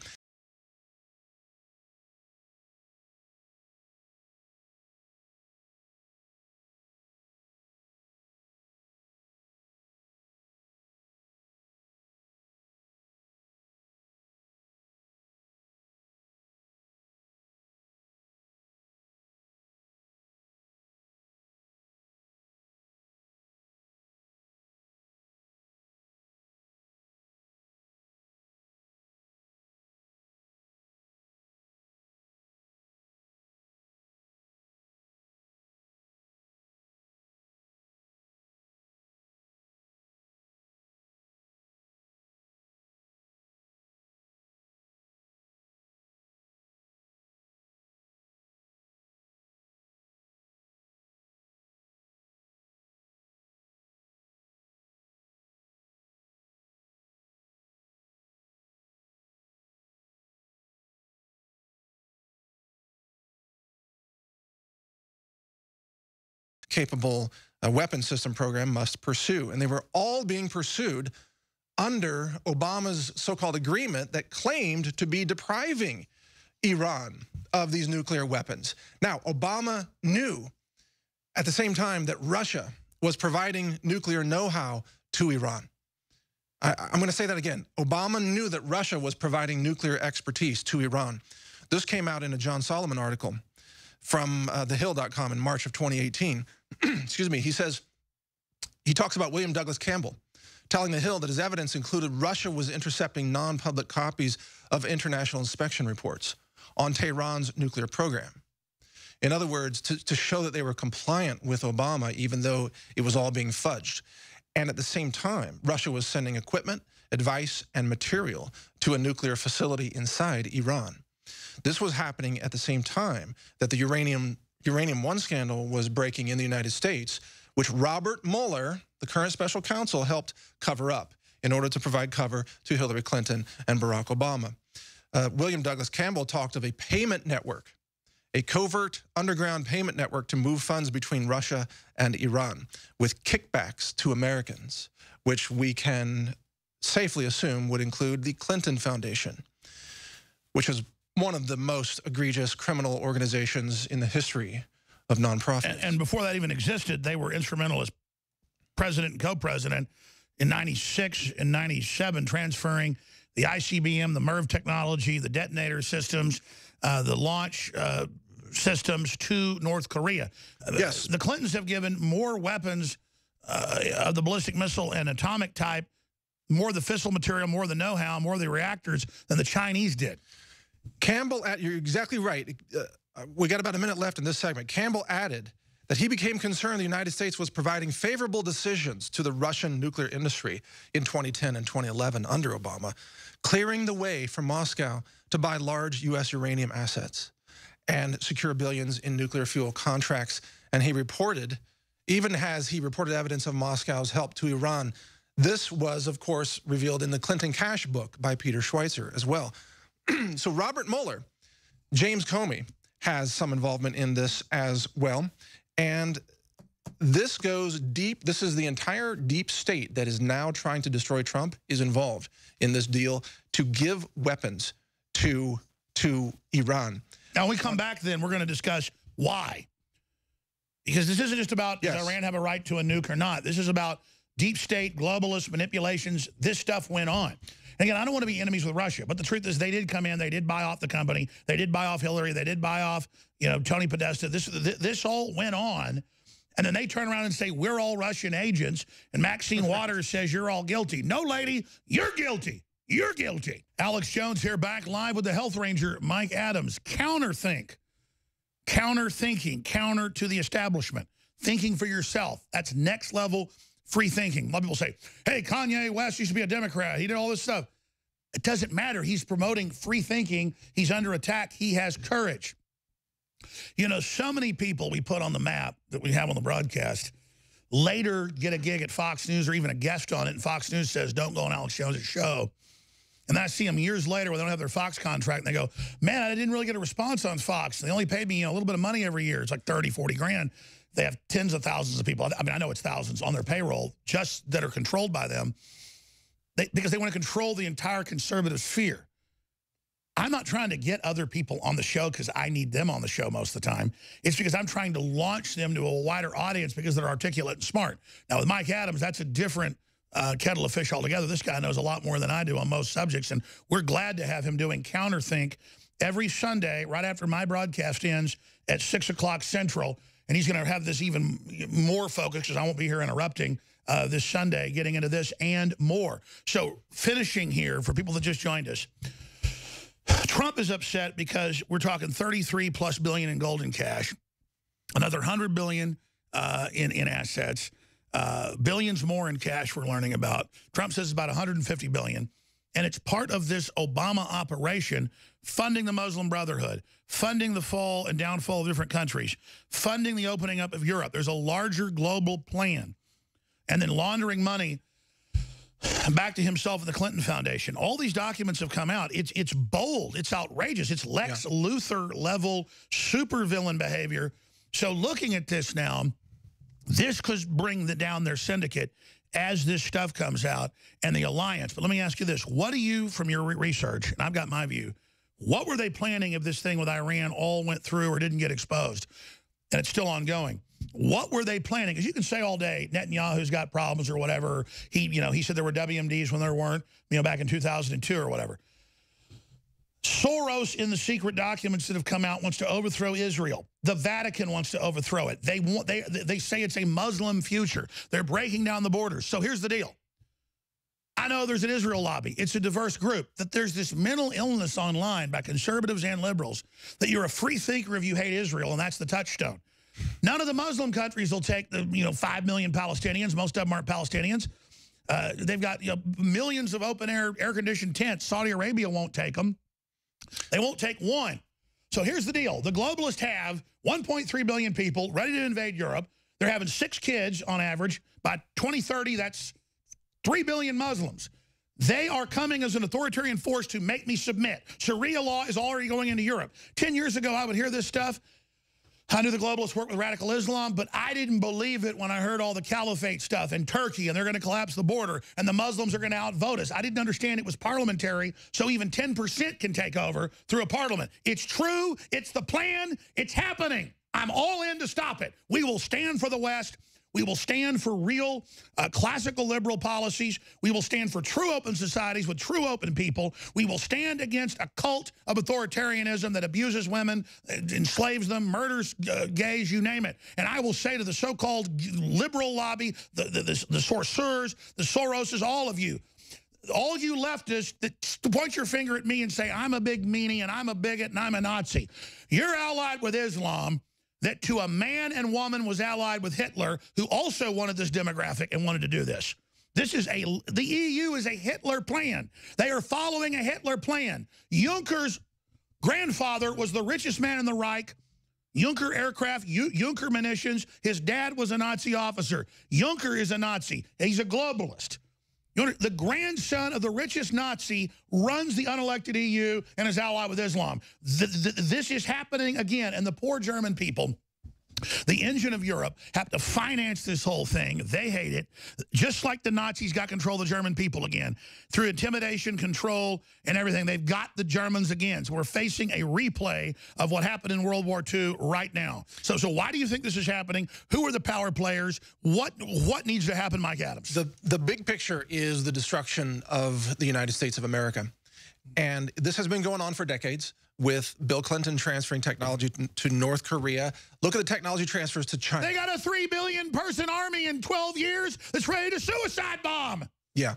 Capable weapon system program must pursue. And they were all being pursued under Obama's so-called agreement that claimed to be depriving Iran of these nuclear weapons. Now, Obama knew at the same time that Russia was providing nuclear know-how to Iran. I'm going to say that again. Obama knew that Russia was providing nuclear expertise to Iran. This came out in a John Solomon article from thehill.com in March of 2018. Excuse me. He talks about William Douglas Campbell telling The Hill that his evidence included Russia was intercepting non-public copies of international inspection reports on Tehran's nuclear program. In other words, to show that they were compliant with Obama, even though it was all being fudged. And at the same time, Russia was sending equipment, advice, and material to a nuclear facility inside Iran. This was happening at the same time that the uranium-1 scandal was breaking in the United States, which Robert Mueller, the current special counsel, helped cover up in order to provide cover to Hillary Clinton and Barack Obama. William Douglas Campbell talked of a payment network, a covert underground payment network to move funds between Russia and Iran with kickbacks to Americans, which we can safely assume would include the Clinton Foundation, which is one of the most egregious criminal organizations in the history of nonprofits. And before that even existed, they were instrumental as president and co-president in 96 and 97, transferring the ICBM, the MIRV technology, the detonator systems, the launch systems to North Korea. Yes. The Clintons have given more weapons of the ballistic missile and atomic type, more of the fissile material, more of the know-how, more of the reactors than the Chinese did. Campbell, you're exactly right. We got about a minute left in this segment. Campbell added that he became concerned the United States was providing favorable decisions to the Russian nuclear industry in 2010 and 2011 under Obama, clearing the way for Moscow to buy large U.S. uranium assets and secure billions in nuclear fuel contracts. And he reported, even as he reported evidence of Moscow's help to Iran, this was, of course, revealed in the Clinton Cash book by Peter Schweitzer as well. So Robert Mueller, James Comey, has some involvement in this as well. And this goes deep. This is the entire deep state that is now trying to destroy Trump is involved in this deal to give weapons to Iran. Now, when we come back then, we're going to discuss why. Because this isn't just about does Iran have a right to a nuke or not. This is about deep state, globalist manipulations. This stuff went on. And again, I don't want to be enemies with Russia, but the truth is they did come in, they did buy off the company, they did buy off Hillary, they did buy off, you know, Tony Podesta. This all went on, and then they turn around and say, we're all Russian agents, and Maxine Waters says you're all guilty. No, lady, you're guilty. You're guilty. Alex Jones here, back live with the Health Ranger, Mike Adams. Counterthink. Counter-thinking, counter to the establishment. Thinking for yourself. That's next level free thinking. A lot of people say, hey, Kanye West used to be a Democrat. He did all this stuff. It doesn't matter. He's promoting free thinking. He's under attack. He has courage. You know, so many people we put on the map that we have on the broadcast later get a gig at Fox News or even a guest on it, and Fox News says, don't go on Alex Jones' show. And then I see them years later where they don't have their Fox contract, and they go, man, I didn't really get a response on Fox. They only paid me a little bit of money every year. It's like 30, 40 grand. They have tens of thousands of people. I mean, I know it's thousands on their payroll just that are controlled by them because they want to control the entire conservative sphere. I'm not trying to get other people on the show because I need them on the show most of the time. It's because I'm trying to launch them to a wider audience because they're articulate and smart. Now, with Mike Adams, that's a different kettle of fish altogether. This guy knows a lot more than I do on most subjects, and we're glad to have him doing Counterthink every Sunday right after my broadcast ends at 6 o'clock Central. And he's going to have this even more focused because I won't be here interrupting this Sunday, getting into this and more. So finishing here for people that just joined us, Trump is upset because we're talking 33+ billion in gold and cash, another 100 billion in assets, billions more in cash we're learning about. Trump says it's about 150 billion. And it's part of this Obama operation, funding the Muslim Brotherhood, funding the fall and downfall of different countries, funding the opening up of Europe. There's a larger global plan. And then laundering money back to himself and the Clinton Foundation. All these documents have come out. It's bold. It's outrageous. It's Lex Luthor level supervillain behavior. So looking at this now, this could bring down their syndicate as this stuff comes out and the alliance. But let me ask you this. What do you, from your research, and I've got my view, what were they planning if this thing with Iran all went through or didn't get exposed? And it's still ongoing. What were they planning? Because you can say all day Netanyahu's got problems or whatever. He said there were WMDs when there weren't, back in 2002 or whatever. Soros, in the secret documents that have come out, wants to overthrow Israel. The Vatican wants to overthrow it. They say it's a Muslim future. They're breaking down the borders. So here's the deal. I know there's an Israel lobby. It's a diverse group. That there's this mental illness online by conservatives and liberals that you're a free thinker if you hate Israel, and that's the touchstone. None of the Muslim countries will take the 5 million Palestinians. Most of them aren't Palestinians. They've got millions of open-air, air-conditioned tents. Saudi Arabia won't take them. They won't take one. So here's the deal. The globalists have 1.3 billion people ready to invade Europe. They're having 6 kids on average. By 2030, that's 3 billion Muslims. They are coming as an authoritarian force to make me submit. Sharia law is already going into Europe. 10 years ago, I would hear this stuff. I knew the globalists worked with radical Islam, but I didn't believe it when I heard all the caliphate stuff in Turkey, and they're going to collapse the border, and the Muslims are going to outvote us. I didn't understand it was parliamentary, so even 10% can take over through a parliament. It's true. It's the plan. It's happening. I'm all in to stop it. We will stand for the West. We will stand for real classical liberal policies. We will stand for true open societies with true open people. We will stand against a cult of authoritarianism that abuses women, enslaves them, murders gays, you name it. And I will say to the so-called liberal lobby, the sorcerers, the Soroses, all of you leftists that point your finger at me and say, I'm a big meanie and I'm a bigot and I'm a Nazi. You're allied with Islam that to a man and woman was allied with Hitler, who also wanted this demographic and wanted to do this. The EU is a Hitler plan. They are following a Hitler plan. Juncker's grandfather was the richest man in the Reich. Juncker aircraft, Juncker munitions. His dad was a Nazi officer. Juncker is a Nazi. He's a globalist. The grandson of the richest Nazi runs the unelected EU and is allied with Islam. This is happening again, and the poor German people, the engine of Europe, have to finance this whole thing. They hate it, just like the Nazis got control of the German people again. Through intimidation, control, and everything, they've got the Germans again. So we're facing a replay of what happened in World War II right now. So why do you think this is happening? Who are the power players? What needs to happen, Mike Adams? The big picture is the destruction of the United States of America. And this has been going on for decades, with Bill Clinton transferring technology to North Korea. Look at the technology transfers to China. They got a 3 billion person army in 12 years that's ready to suicide bomb. Yeah.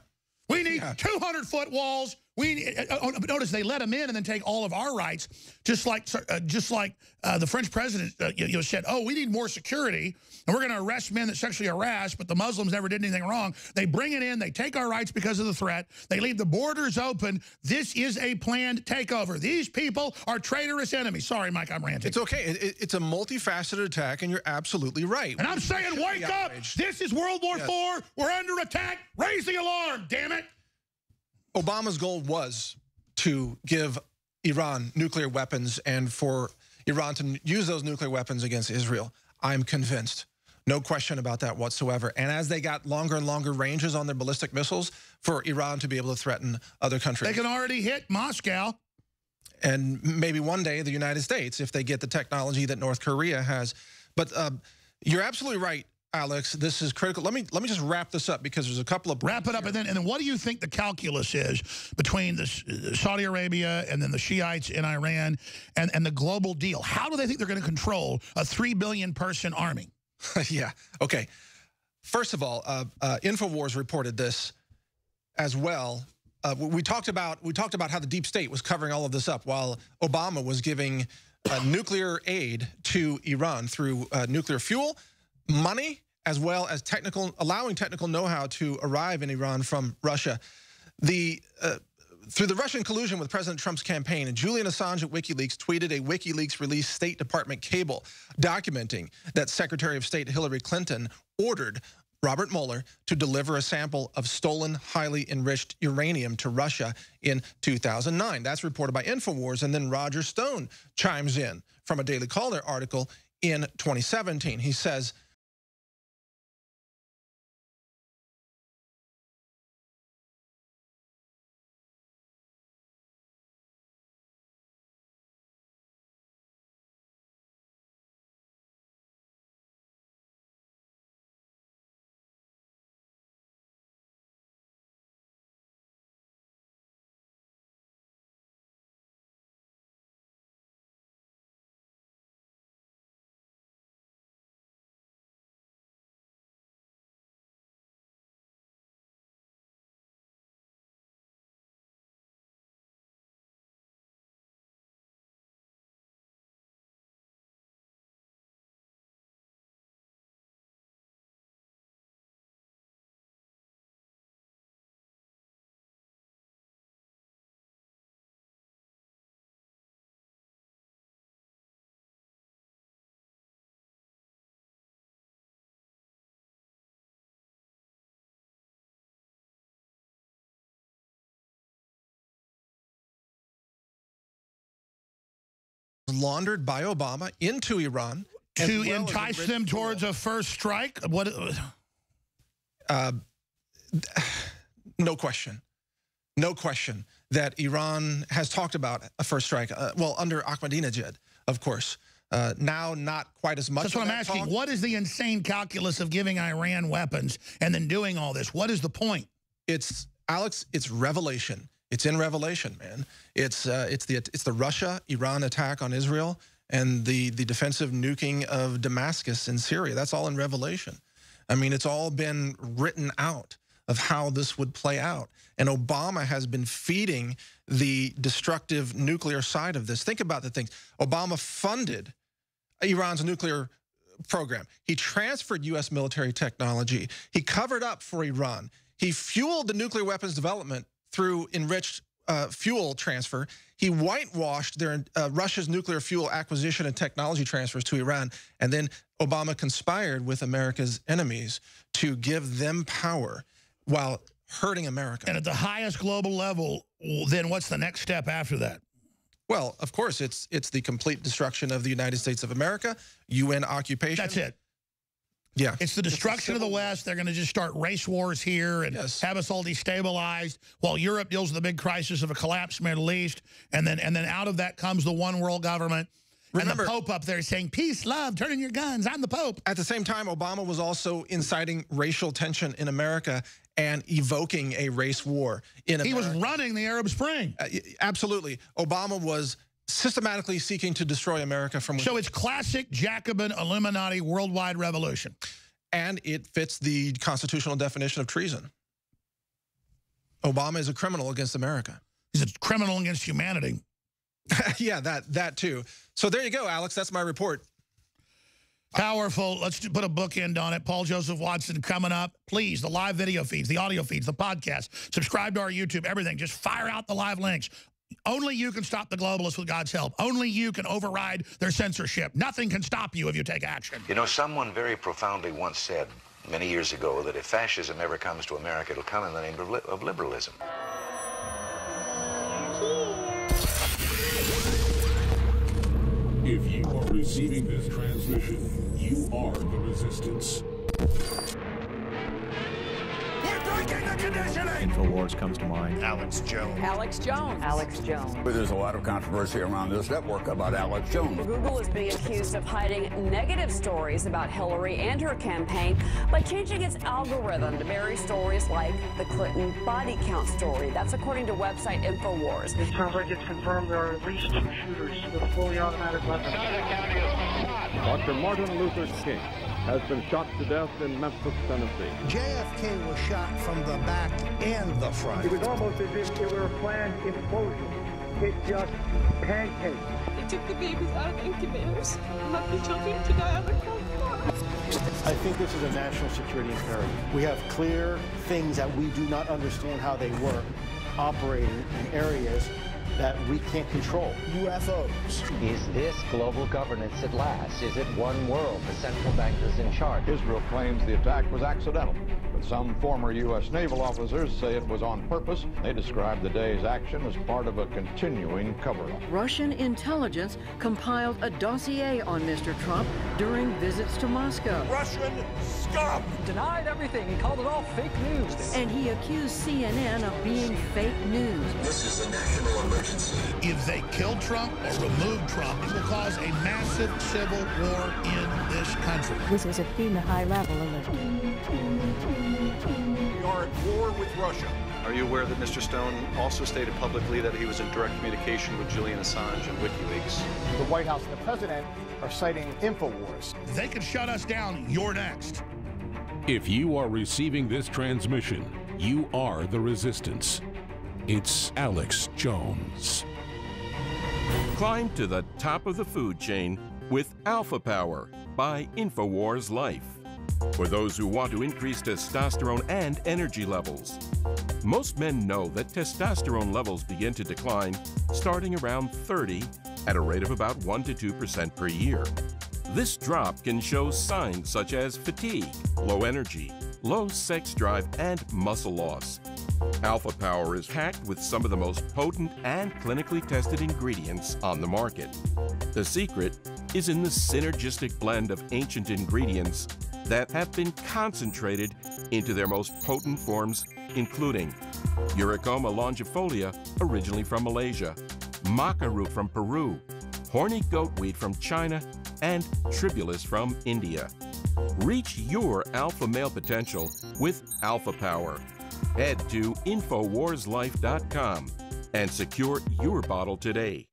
We need 200-foot walls. Notice they let them in and then take all of our rights, just like the French president said, oh, we need more security, and we're going to arrest men that sexually harass, but the Muslims never did anything wrong. They bring it in. They take our rights because of the threat. They leave the borders open. This is a planned takeover. These people are traitorous enemies. Sorry, Mike, I'm ranting. It's okay. It's a multifaceted attack, and you're absolutely right. And I'm saying, wake up. This is World War IV. We're under attack. Raise the alarm, damn it. Obama's goal was to give Iran nuclear weapons and for Iran to use those nuclear weapons against Israel. I'm convinced. No question about that whatsoever. And as they got longer and longer ranges on their ballistic missiles, for Iran to be able to threaten other countries. They can already hit Moscow. And maybe one day the United States, if they get the technology that North Korea has. But you're absolutely right, Alex. This is critical. Let me just wrap this up, because there's a couple of wrap it up, and then what do you think the calculus is between the Saudi Arabia and then the Shiites in Iran and the global deal? How do they think they're going to control a 3 billion person army? Yeah. Okay. First of all, InfoWars reported this as well. We talked about how the deep state was covering all of this up while Obama was giving nuclear aid to Iran through nuclear fuel, money, as well as allowing technical know-how to arrive in Iran from Russia. Through the Russian collusion with President Trump's campaign, Julian Assange at WikiLeaks tweeted a WikiLeaks released State Department cable documenting that Secretary of State Hillary Clinton ordered Robert Mueller to deliver a sample of stolen, highly enriched uranium to Russia in 2009. That's reported by InfoWars, and then Roger Stone chimes in from a Daily Caller article in 2017. He says, laundered by Obama into Iran. To entice them towards a first strike? What? No question. No question that Iran has talked about a first strike. Well, under Ahmadinejad, of course. Now, not quite as much. That's what I'm asking. What is the insane calculus of giving Iran weapons and then doing all this? What is the point? It's, Alex, it's Revelation. It's in Revelation, man. It's the Russia-Iran attack on Israel and the defensive nuking of Damascus in Syria. That's all in Revelation. I mean, it's all been written out of how this would play out. And Obama has been feeding the destructive nuclear side of this. Think about the things. Obama funded Iran's nuclear program. He transferred U.S. military technology. He covered up for Iran. He fueled the nuclear weapons development through enriched fuel transfer. He whitewashed their Russia's nuclear fuel acquisition and technology transfers to Iran. And then Obama conspired with America's enemies to give them power while hurting America. And at the highest global level, then what's the next step after that? Well, of course, it's the complete destruction of the United States of America, UN occupation. That's it. Yeah. It's the destruction of the West. They're going to just start race wars here and have us all destabilized while Europe deals with the big crisis of a collapsed Middle East. And then out of that comes the one world government. Remember, and the Pope up there saying, peace, love, turn in your guns. I'm the Pope. At the same time, Obama was also inciting racial tension in America and evoking a race war in America. He was running the Arab Spring. Absolutely. Obama was systematically seeking to destroy America from within. So it's classic Jacobin Illuminati worldwide revolution. And it fits the constitutional definition of treason. Obama is a criminal against America. He's a criminal against humanity. Yeah, that too. So there you go, Alex. That's my report. Powerful. Let's put a bookend on it. Paul Joseph Watson coming up. Please, the live video feeds, the audio feeds, the podcast. Subscribe to our YouTube, everything. Just fire out the live links. Only you can stop the globalists with God's help. Only you can override their censorship. Nothing can stop you if you take action. You know, someone very profoundly once said many years ago that if fascism ever comes to America, it'll come in the name of liberalism. If you are receiving this transmission, you are the resistance. We're breaking the conditioning! InfoWars comes to mind. Alex Jones. Alex Jones. Alex Jones. There's a lot of controversy around this network about Alex Jones. Google is being accused of hiding negative stories about Hillary and her campaign by changing its algorithm to bury stories like the Clinton body count story. That's according to website InfoWars. It sounds like it's confirmed there are at least 2 shooters with fully automatic weapons. Dr. Martin Luther King has been shot to death in Memphis, Tennessee. JFK was shot from the back and the front. It was almost as if it were a planned implosion. It just pancaked. They took the babies out of incubators and left the children to die on the cold floor. I think this is a national security imperative. We have clear things that we do not understand how they work, operating in areas that we can't control. UFOs. Is this global governance at last? Is it one world? The central bankers in charge. Israel claims the attack was accidental, but some former U.S. naval officers say it was on purpose. They describe the day's action as part of a continuing cover-up. Russian intelligence compiled a dossier on Mr. Trump during visits to Moscow. Russian scum! Denied everything. He called it all fake news. And he accused CNN of being fake news. This is a national emergency. If they kill Trump or remove Trump, it will cause a massive civil war in this country. This is a FEMA high-level alert. We are at war with Russia. Are you aware that Mr. Stone also stated publicly that he was in direct communication with Julian Assange and WikiLeaks? The White House and the president are citing InfoWars. They could shut us down. You're next. If you are receiving this transmission, you are the resistance. It's Alex Jones. Climb to the top of the food chain with Alpha Power by InfoWars Life. For those who want to increase testosterone and energy levels. Most men know that testosterone levels begin to decline starting around 30 at a rate of about 1 to 2% per year. This drop can show signs such as fatigue, low energy, low sex drive, and muscle loss. Alpha Power is packed with some of the most potent and clinically tested ingredients on the market. The secret is in the synergistic blend of ancient ingredients that have been concentrated into their most potent forms, including Eurycoma longifolia, originally from Malaysia, maca root from Peru, horny goatweed from China, and tribulus from India. Reach your alpha male potential with Alpha Power. Head to InfoWarsLife.com and secure your bottle today.